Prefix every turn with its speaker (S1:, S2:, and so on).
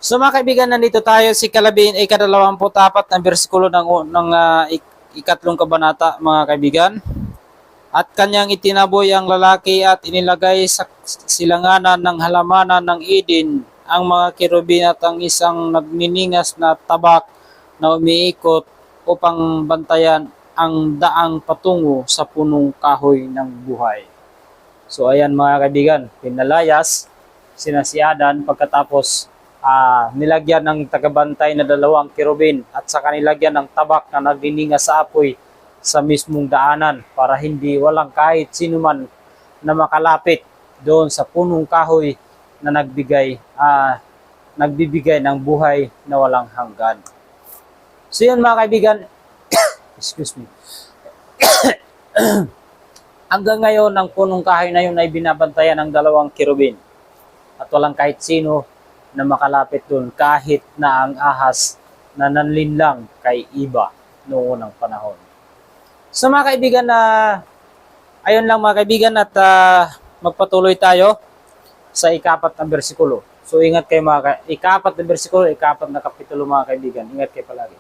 S1: So mga kaibigan, nandito tayo si ikadalawamput-apat na bersikulo ng ikatlong kabanata, mga kaibigan. At kanyang itinaboy ang lalaki at inilagay sa silanganan ng halamanan ng Eden ang mga kerubin at ang isang nagniningas na tabak na umiikot upang bantayan ang daang patungo sa punong kahoy ng buhay. So ayan mga kaibigan, pinalayas sina si Adan pagkatapos nilagyan ng tagabantay na dalawang kerubin at saka nilagyan ng tabak na nagniningas sa apoy sa mismong daanan para hindi walang kahit sino man na makalapit doon sa punong kahoy na nagbibigay ng buhay na walang hanggan. So yun mga kaibigan, excuse me. Hanggang ngayon ang punong kahoy na yun ay binabantayan ng dalawang kerubin at walang kahit sino na makalapit doon kahit na ang ahas na nanlinlang kay Iba noong unang panahon. So mga kaibigan, ayun lang mga kaibigan at magpatuloy tayo sa ikapat na bersikulo. So ingat kayo ikapat na bersikulo, ikapat na kapitulo mga kaibigan. Ingat kayo palagi.